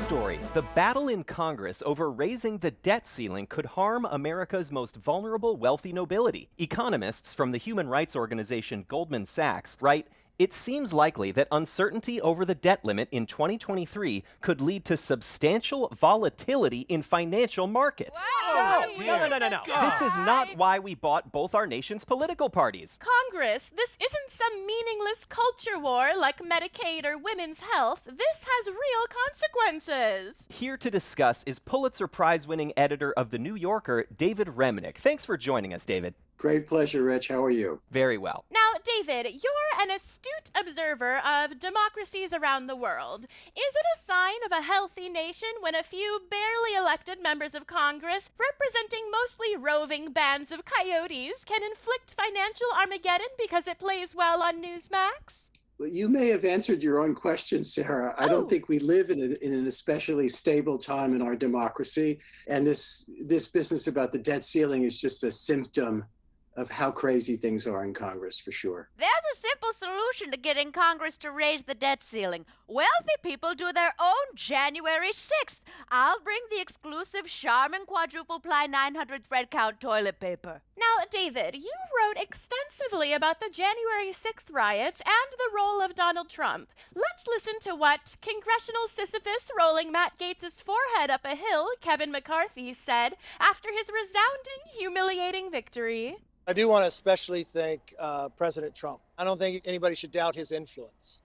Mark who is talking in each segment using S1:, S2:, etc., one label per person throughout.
S1: story. The battle in Congress over raising the debt ceiling could harm America's most vulnerable wealthy nobility. Economists from the human rights organization Goldman Sachs write, it seems likely that uncertainty over the debt limit in 2023 could lead to substantial volatility in financial markets.
S2: Wow.
S1: No. This is not why we bought both our nation's political parties.
S2: Congress, this isn't some meaningless culture war like Medicaid or women's health. This has real consequences.
S1: Here to discuss is Pulitzer Prize-winning editor of The New Yorker, David Remnick. Thanks for joining us, David.
S3: Great pleasure, Rich. How are you?
S1: Very well.
S2: Now, David, you're an astute observer of democracies around the world. Is it a sign of a healthy nation when a few barely elected members of Congress, representing mostly roving bands of coyotes, can inflict financial Armageddon because it plays well on Newsmax?
S3: Well, you may have answered your own question, Sarah. I don't think we live in an especially stable time in our democracy. And this business about the debt ceiling is just a symptom of how crazy things are in Congress, for sure.
S4: There's a simple solution to getting Congress to raise the debt ceiling. Wealthy people do their own January 6th. I'll bring the exclusive Charmin quadruple ply 900 thread count toilet paper.
S2: Now, David, you wrote extensively about the January 6th riots and the role of Donald Trump. Let's listen to what congressional Sisyphus rolling Matt Gaetz's forehead up a hill, Kevin McCarthy, said after his resounding, humiliating victory.
S5: I do want to especially thank President Trump. I don't think anybody should doubt his influence.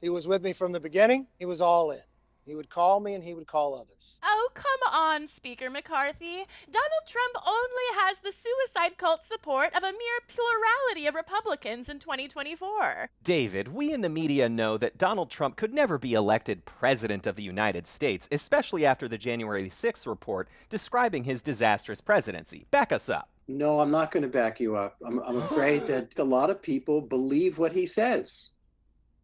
S5: He was with me from the beginning. He was all in. He would call me and he would call others.
S2: Oh, come on, Speaker McCarthy. Donald Trump only has the suicide cult support of a mere plurality of Republicans in 2024.
S1: David, we in the media know that Donald Trump could never be elected President of the United States, especially after the January 6th report describing his disastrous presidency. Back us up.
S3: No, I'm not going to back you up. I'm afraid that a lot of people believe what he says.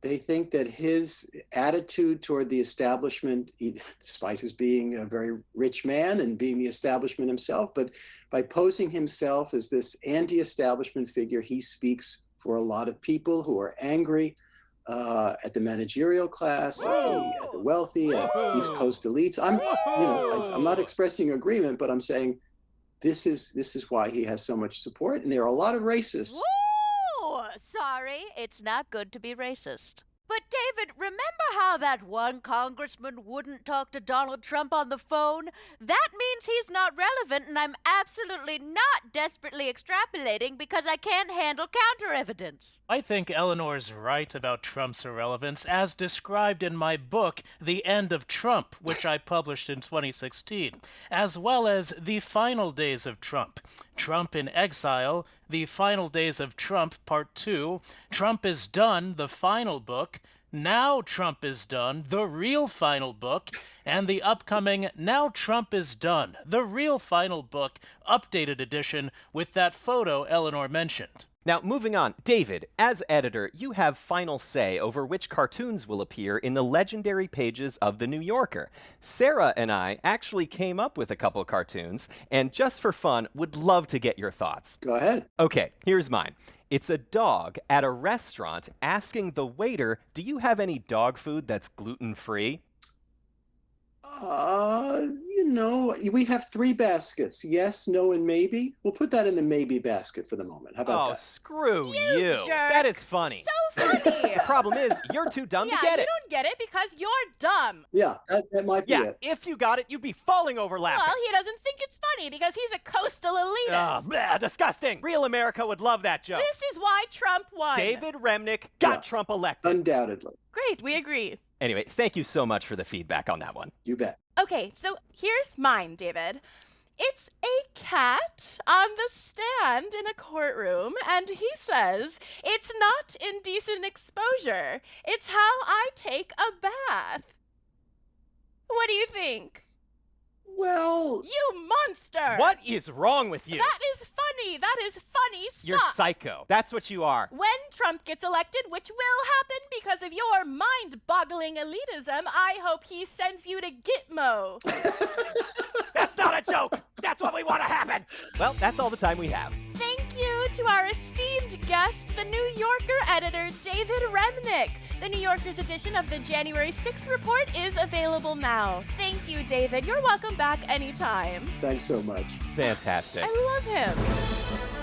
S3: They think that his attitude toward the establishment, despite his being a very rich man and being the establishment himself, but by posing himself as this anti-establishment figure, he speaks for a lot of people who are angry at the managerial class, at the wealthy, at East Coast elites. I'm not expressing agreement, but I'm saying this is why he has so much support, and there are a lot of racists.
S4: Woo! Sorry, it's not good to be racist. But David, remember how that one congressman wouldn't talk to Donald Trump on the phone? That means he's not relevant, and I'm absolutely not desperately extrapolating because I can't handle counter-evidence.
S6: I think Eleanor's right about Trump's irrelevance, as described in my book, The End of Trump, which I published in 2016, as well as The Final Days of Trump, Trump in Exile, The Final Days of Trump, Part 2, Trump is Done, the final book, Now Trump is Done, the real final book, and the upcoming Now Trump is Done, the real final book, updated edition with that photo Eleanor mentioned.
S1: Now, moving on. David, as editor, you have final say over which cartoons will appear in the legendary pages of The New Yorker. Sarah and I actually came up with a couple cartoons, and just for fun, would love to get your thoughts.
S3: Go ahead.
S1: Okay, here's mine. It's a dog at a restaurant asking the waiter, do you have any dog food that's gluten-free?
S3: We have 3 baskets. Yes, no, and maybe. We'll put that in the maybe basket for the moment. How about that?
S1: Screw you.
S2: jerk.
S1: That is funny.
S2: So funny!
S1: The problem is, you're too dumb to get
S2: you
S1: it.
S2: don't get it because you're dumb.
S3: Yeah, that might be it.
S1: If you got it, you'd be falling over laughing.
S2: Well, he doesn't think it's funny because he's a coastal elitist.
S1: Disgusting. Real America would love that joke.
S2: This is why Trump won.
S1: David Remnick got Trump elected.
S3: Undoubtedly.
S2: Great, we agree.
S1: Anyway, thank you so much for the feedback on that one.
S3: You bet.
S2: Okay, so here's mine, David. It's a cat on the stand in a courtroom, and he says, it's not indecent exposure. It's how I take a bath. What do you think?
S3: Well,
S2: You monster!
S1: What is wrong with you?
S2: That is funny. That is funny stuff.
S1: You're psycho. That's what you are.
S2: When Trump gets elected, which will happen because of your mind-boggling elitism, I hope he sends you to Gitmo.
S1: That's not a joke. That's what we want to happen. Well, that's all the time we have.
S2: Thank you, to our esteemed guest, the New Yorker editor, David Remnick. The New Yorker's edition of the January 6th report is available now. Thank you, David. You're welcome back anytime.
S3: Thanks so much.
S1: Fantastic.
S2: I love him.